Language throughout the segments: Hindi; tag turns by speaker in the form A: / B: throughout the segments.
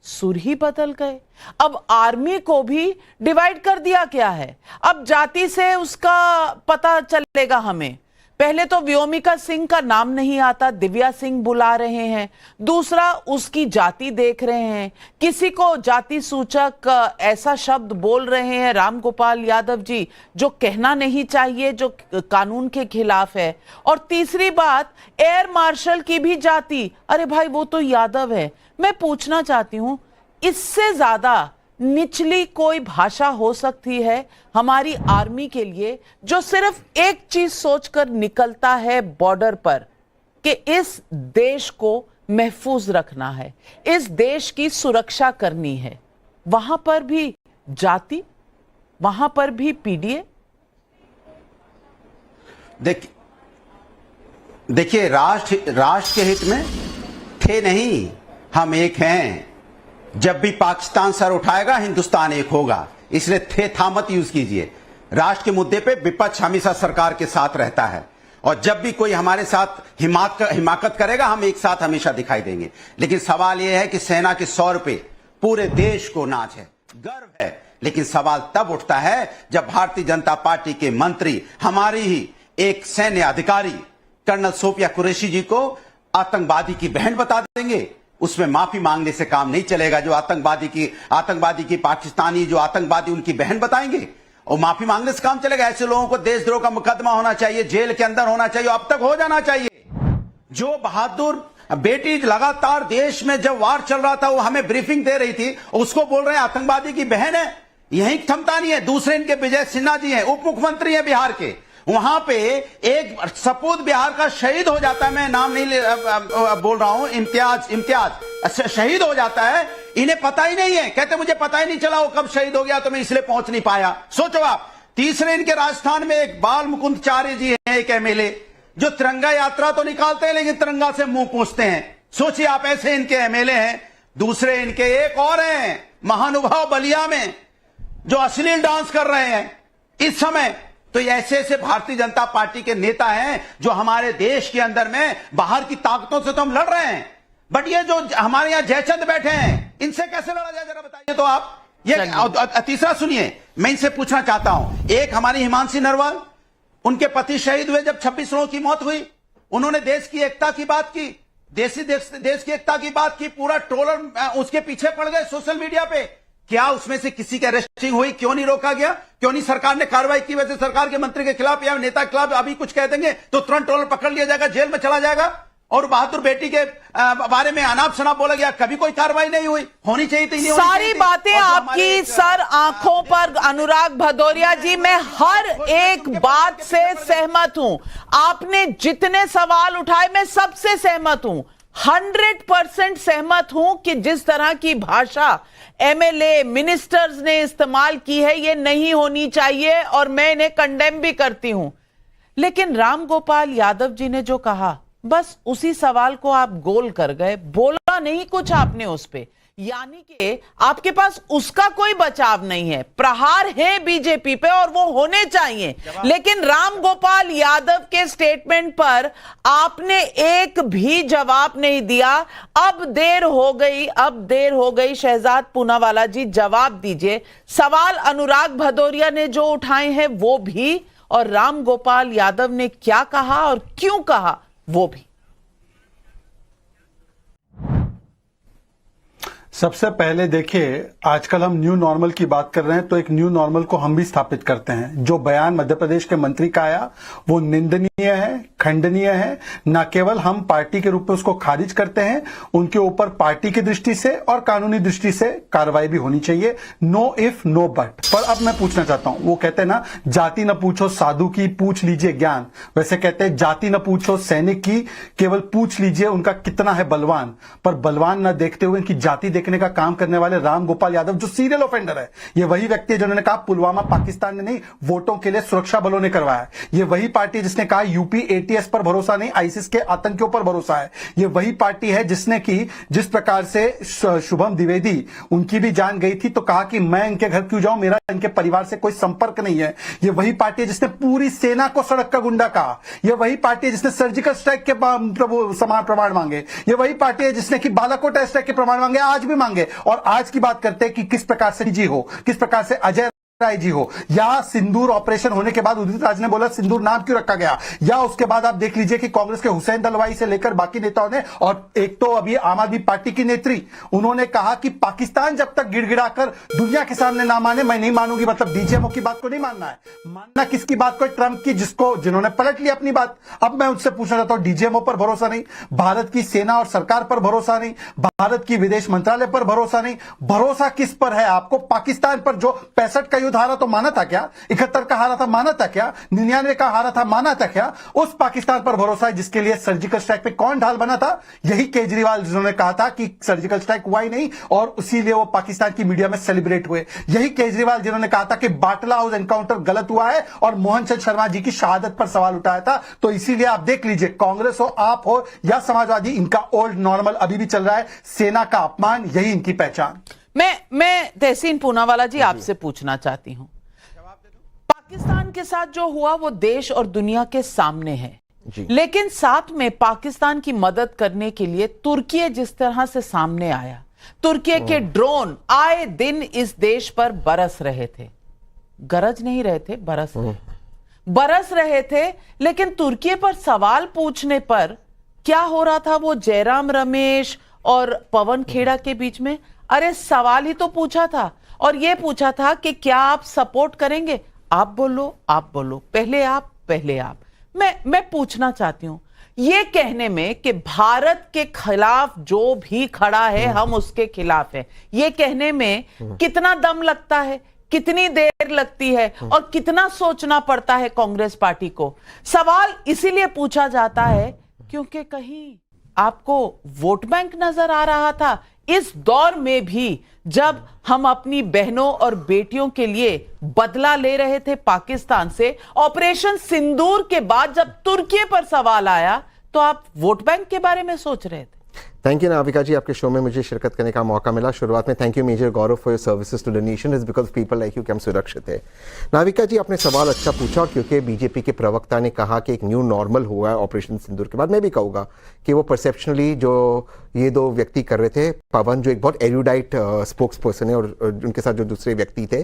A: सुर ही बदल गए। अब आर्मी को भी डिवाइड कर दिया गया है। अब जाति से उसका पता चलेगा हमें। पहले तो व्योमिका सिंह का नाम नहीं आता, दिव्या सिंह बुला रहे हैं। दूसरा, उसकी जाति देख रहे हैं, किसी को जाति सूचक ऐसा शब्द बोल रहे हैं रामगोपाल यादव जी जो कहना नहीं चाहिए, जो कानून के खिलाफ है। और तीसरी बात, एयर मार्शल की भी जाति, अरे भाई वो तो यादव है। मैं पूछना चाहती हूं, इससे ज्यादा निचली कोई भाषा हो सकती है हमारी आर्मी के लिए, जो सिर्फ एक चीज सोचकर निकलता है बॉर्डर पर कि इस देश को महफूज रखना है, इस देश की सुरक्षा करनी है। वहां पर भी जाति, वहां पर भी पीडीए।
B: देखिए, राष्ट्र के हित में थे नहीं, हम एक हैं। जब भी पाकिस्तान सर उठाएगा हिंदुस्तान एक होगा, इसलिए थे था मत यूज कीजिए। राष्ट्र के मुद्दे पे विपक्ष हमेशा सरकार के साथ रहता है, और जब भी कोई हमारे साथ हिमाकत करेगा हम एक साथ हमेशा दिखाई देंगे। लेकिन सवाल यह है कि सेना के 100 रुपए पूरे देश को नाज है, गर्व है। लेकिन सवाल तब उठता है जब भारतीय जनता पार्टी के मंत्री हमारी ही एक सैन्य अधिकारी कर्नल सोफिया कुरैशी जी को आतंकवादी की बहन बता देंगे। उसमें माफी मांगने से काम नहीं चलेगा। जो आतंकवादी की पाकिस्तानी जो आतंकवादी उनकी बहन बताएंगे और माफी मांगने से काम चलेगा। ऐसे लोगों को देशद्रोह का मुकदमा होना चाहिए, जेल के अंदर होना चाहिए, अब तक हो जाना चाहिए। जो बहादुर बेटी लगातार देश में जब वार चल रहा था वो हमें ब्रीफिंग दे रही थी, उसको बोल रहे हैं आतंकवादी की बहन है, यही क्षमता नहीं है। दूसरे इनके विजय सिन्हा जी हैं, उप मुख्यमंत्री हैं बिहार के, वहां पे एक सपूत बिहार का शहीद हो जाता है, मैं नाम नहीं बोल रहा हूं, इम्तियाज शहीद हो जाता है, इन्हें पता ही नहीं है। कहते मुझे पता ही नहीं चला वो कब शहीद हो गया, तो मैं इसलिए पहुंच नहीं पाया। सोचो आप। तीसरे इनके राजस्थान में एक बाल मुकुंदचार्य जी हैं, एक एमएलए, जो तिरंगा यात्रा तो निकालते हैं लेकिन तिरंगा से मुंह पूछते हैं। सोचिए आप, ऐसे इनके एमएलए हैं। दूसरे इनके एक और हैं महानुभाव बलिया में, जो अश्लील डांस कर रहे हैं इस समय। तो ऐसे ऐसे भारतीय जनता पार्टी के नेता हैं जो हमारे देश के अंदर में बाहर की ताकतों से तो हम लड़ रहे हैं, बट ये जो हमारे यहां जयचंद बैठे हैं, इनसे कैसे लड़ा जाए जरा बताइए तो आप। ये तीसरा सुनिए, मैं इनसे पूछना चाहता हूं। एक हमारी हिमांशी नरवाल, उनके पति शहीद हुए जब 26 लोगों की मौत हुई, उन्होंने देश की एकता की बात की, देश की एकता की बात की। पूरा ट्रोलर उसके पीछे पड़ गए सोशल मीडिया पे। क्या उसमें से किसी की अरेस्टिंग हुई? क्यों नहीं रोका गया? क्यों नहीं सरकार ने कार्रवाई की? वैसे सरकार के मंत्री के खिलाफ या नेता के खिलाफ अभी कुछ कह देंगे तो तुरंत ट्रोलर पकड़ लिया जाएगा, जेल में चला जाएगा। और बहादुर बेटी के बारे में अनाप शनाप बोला गया, कभी कोई कार्रवाई नहीं हुई। होनी चाहिए थी, नहीं होनी
A: सारी बातें आपकी सर आंखों पर। अनुराग भदौरिया जी, मैं हर एक बात से सहमत हूं। आपने जितने सवाल उठाए मैं सबसे सहमत हूं, 100% सहमत हूं कि जिस तरह की भाषा एमएलए मिनिस्टर्स ने इस्तेमाल की है ये नहीं होनी चाहिए, और मैं इन्हें कंडेम भी करती हूं। लेकिन रामगोपाल यादव जी ने जो कहा, बस उसी सवाल को आप गोल कर गए, बोला नहीं कुछ आपने उस पे, यानी कि आपके पास उसका कोई बचाव नहीं है। प्रहार है बीजेपी पे और वो होने चाहिए, लेकिन रामगोपाल यादव के स्टेटमेंट पर आपने एक भी जवाब नहीं दिया। अब देर हो गई। शहजाद पूनावाला जी, जवाब दीजिए। सवाल अनुराग भदौरिया ने जो उठाए हैं वो भी, और रामगोपाल यादव ने क्या कहा और क्यों कहा वो भी।
C: सबसे पहले देखिए, आजकल हम न्यू नॉर्मल की बात कर रहे हैं, तो एक न्यू नॉर्मल को हम भी स्थापित करते हैं। जो बयान मध्य प्रदेश के मंत्री का आया वो निंदनीय है, खंडनीय है। न केवल हम पार्टी के रूप में उसको खारिज करते हैं, उनके ऊपर पार्टी की दृष्टि से और कानूनी दृष्टि से कार्रवाई भी होनी चाहिए। No if no but. पर अब मैं पूछना चाहता हूं, वो कहते हैं ना, जाति न पूछो साधु की, पूछ लीजिए ज्ञान। वैसे कहते हैं जाति न पूछो सैनिक की, केवल पूछ लीजिए उनका कितना है बलवान। पर बलवान न देखते हुए इनकी जाति देखने का काम करने वाले रामगोपाल यादव जो सीरियल ऑफेंडर है, ये वही व्यक्ति है जिन्होंने कहा पुलवामा पाकिस्तान ने नहीं, वोटों के लिए सुरक्षा बलों ने करवाया। ये वही पार्टी जिसने कहा यूपी एटीएस पर भरोसा नहीं, आईसिस के आतंकियों पर भरोसा है। ये वही पार्टी है जिसने की जिस प्रकार से शुभम द्विवेदी, उनकी भी जान गई थी तो कहा कि मैं इनके घर क्यों जाऊं, मेरा इनके परिवार से कोई संपर्क नहीं है। ये वही पार्टी है जिसने पूरी सेना को सड़क का गुंडा कहा। ये वही पार्टी है जिसने सर्जिकल स्ट्राइक के प्रमाण मांगे। ये वही पार्टी है जिसने की बालाकोट स्ट्राइक के प्रमाण मांगे। आज भी भी मांगे। और आज की बात करते हैं कि किस प्रकार से जी हो, किस प्रकार से अजय राय जी हो, या सिंदूर ऑपरेशन होने के बाद उदित राज ने बोला सिंदूर नाम क्यों रखा गया, या उसके बाद आप देख लीजिए कि कांग्रेस के हुसैन दलवाई से लेकर बाकी नेताओं ने, और एक तो अभी आम आदमी पार्टी की नेत्री, उन्होंने कहा कि पाकिस्तान जब तक गिड़गिड़ाकर दुनिया के सामने ना माने मैं नहीं मानूंगी। मतलब डीजीएमओ की बात को नहीं मानना है, मानना किसकी बात को, ट्रंप की, जिन्होंने पलट लिया अपनी बात। अब मैं उनसे पूछना चाहता हूं, डीजीएमओ पर भरोसा नहीं, भारत की सेना और सरकार पर भरोसा नहीं, भारत की विदेश मंत्रालय पर भरोसा नहीं, भरोसा किस पर है आपको? पाकिस्तान पर जो 65 का युद्ध हारा तो माना था क्या? 71 का हारा था माना था क्या? 99 का हारा था माना था क्या? उस पाकिस्तान पर भरोसा है जिसके लिए सर्जिकल स्ट्राइक पे कौन ढाल बना था? यही केजरीवाल, जिन्होंने कहा था कि सर्जिकल स्ट्राइक हुआ ही नहीं और इसीलिए वो पाकिस्तान की मीडिया में सेलिब्रेट हुए। यही केजरीवाल जिन्होंने कहा था कि बाटला हाउस एनकाउंटर गलत हुआ है और मोहन चंद शर्मा जी की शहादत पर सवाल उठाया था। तो इसीलिए आप देख लीजिए, कांग्रेस हो, आप हो या समाजवादी, इनका ओल्ड नॉर्मल अभी भी चल रहा है, सेना का अपमान, यही इनकी पहचान।
A: मैं तहसीन पूनावाला जी आपसे पूछना चाहती हूं, पाकिस्तान के साथ जो हुआ वो देश और दुनिया के सामने है, लेकिन साथ में पाकिस्तान की मदद करने के लिए तुर्की जिस तरह से सामने आया, तुर्की के ड्रोन आए दिन इस देश पर बरस रहे थे, गरज नहीं रहे थे, बरस रहे थे। लेकिन तुर्की पर सवाल पूछने पर क्या हो रहा था, वो जयराम रमेश और पवन खेड़ा के बीच में, अरे सवाल ही तो पूछा था और ये पूछा था कि क्या आप सपोर्ट करेंगे, आप बोलो, पहले आप। मैं पूछना चाहती हूं, ये कहने में कि भारत के खिलाफ जो भी खड़ा है हम उसके खिलाफ है, ये कहने में कितना दम लगता है, कितनी देर लगती है और कितना सोचना पड़ता है कांग्रेस पार्टी को? सवाल इसीलिए पूछा जाता है क्योंकि कहीं आपको वोट बैंक नजर आ रहा था इस दौर में भी, जब हम अपनी बहनों और बेटियों के लिए बदला ले रहे थे पाकिस्तान से। ऑपरेशन सिंदूर के बाद जब तुर्की पर सवाल आया तो आप वोट बैंक के बारे में सोच रहे थे।
D: थैंक यू नाविका जी, आपके शो में मुझे शिरकत करने का मौका मिला। शुरुआत में thank you major Gaurav for your services to the nation, is because people like you कि हम सुरक्षित है। नाविका जी, आपने सवाल अच्छा पूछा, क्योंकि बीजेपी के प्रवक्ता ने कहा कि एक न्यू नॉर्मल हुआ है ऑपरेशन सिंदूर के बाद। मैं भी कहूँगा कि वो परसेप्शनली जो ये दो व्यक्ति कर रहे थे, पवन जो एक बहुत एरुडाइट स्पोक्स पर्सन है और उनके साथ जो दूसरे व्यक्ति थे,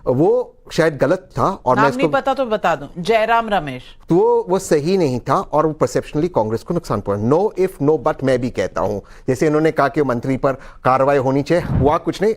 D: वो शायद गलत था। और
A: नाम नहीं पता तो बता दूं, जयराम रमेश,
D: तो वो सही नहीं था और वो परसेप्शनली कांग्रेस को नुकसान पहुंचा। नो इफ नो बट मैं भी कहता हूं, जैसे इन्होंने कहा कि मंत्री पर कार्रवाई होनी चाहिए, हुआ कुछ नहीं,